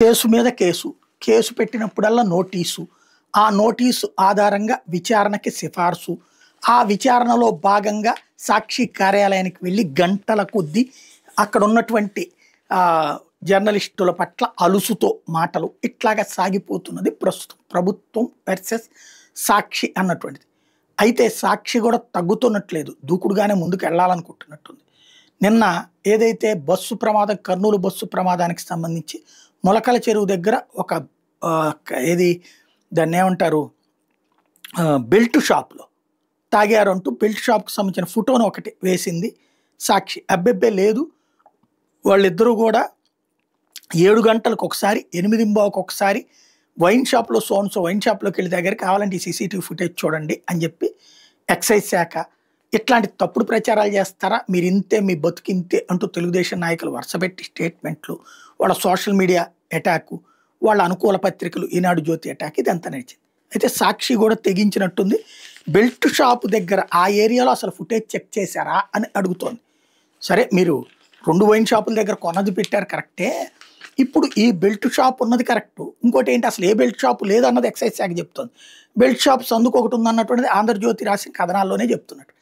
Case మీద case. Case పెట్టినప్పుడల్లా notice. ఆ నోటీసు ఆధారంగా విచారణకి సిఫార్సు. ఆ విచారణలో భాగంగా సాక్షి కార్యాలయానికి వెళ్ళి గంటల కొద్దీ అక్కడ ఉన్నటువంటి జర్నలిస్టుల పట్ల అలుసుతో మాటలు ఇట్లాగా సాగిపోతున్నది ప్రస్తుతం ప్రభుత్వం వర్సెస్ సాక్షి అన్నటువంటిది. అయితే సాక్షి కూడా తగ్గుతున్నట్లేదు, దూకుడుగానే ముందుకు వెళ్ళాలనుకుంటున్నట్టుంది. నిన్న ఏదైతే బస్సు ప్రమాదం, కర్నూలు బస్సు ప్రమాదానికి సంబంధించి మొలకల చెరువు దగ్గర ఒక ఏది దాన్ని ఏమంటారు బెల్ట్ షాప్లో తాగారు అంటూ బెల్ట్ షాప్కి సంబంధించిన ఫోటోను ఒకటి వేసింది సాక్షి. అబ్బెబ్బే లేదు, వాళ్ళిద్దరూ కూడా 7 గంటలకు ఒకసారి 8:15కు ఒకసారి వైన్ షాప్లో సోన్సో వైన్ షాప్లోకి వెళ్ళి దగ్గర కావాలంటే ఈ సీసీటీవీ ఫుటేజ్ చూడండి అని చెప్పి ఎక్సైజ్ శాఖ ఇట్లాంటి తప్పుడు ప్రచారాలు చేస్తారా, మీరు ఇంతే, మీ బతుకింతే అంటూ తెలుగుదేశం నాయకులు వరుసపెట్టి స్టేట్మెంట్లు, వాళ్ళ సోషల్ మీడియా అటాకు, వాళ్ళ అనుకూల పత్రికలు ఈనాడు జ్యోతి అటాక్, ఇదంతా నడిచింది. అయితే సాక్షి కూడా తెగించినట్టుంది. బెల్ట్ షాప్ దగ్గర ఆ ఏరియాలో అసలు ఫుటేజ్ చెక్ చేశారా అని అడుగుతోంది. సరే, మీరు 2 వైన్ షాపుల దగ్గర కొన్నది పెట్టారు కరెక్టే, ఇప్పుడు ఈ బెల్ట్ షాప్ ఉన్నది కరెక్టు, ఇంకోటి ఏంటి అసలు ఏ బెల్ట్ షాప్ లేదన్నది ఎక్సైజ్ శాఖ చెప్తోంది. బెల్ట్ షాప్ సందుకు ఒకటి ఉందన్నటువంటిది ఆంధ్రజ్యోతి రాసిన కథనాల్లోనే చెప్తున్నట్టు.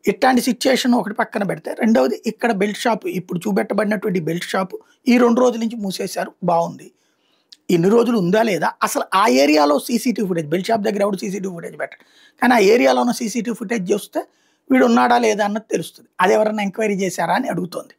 ఇట్లాంటి సిచ్యుయేషన్ ఒకటి పక్కన పెడితే, రెండవది ఇక్కడ బెల్ట్ షాప్ ఇప్పుడు చూపెట్టబడినటువంటి బెల్ట్ షాపు ఈ 2 రోజుల నుంచి మూసేశారు, బాగుంది. ఇన్ని రోజులు ఉందా లేదా, అసలు ఆ ఏరియాలో సీసీటీవీ ఫుటేజ్, బెల్ట్ షాప్ దగ్గర ఎవడు సీసీటీవీ ఫుటేజ్ పెట్టారు, కానీ ఆ ఏరియాలో ఉన్న సీసీటీవీ ఫుటేజ్ చూస్తే వీడు ఉన్నాడా లేదా అన్నది తెలుస్తుంది. అది ఎవరన్నా ఎంక్వైరీ చేశారా అని అడుగుతోంది.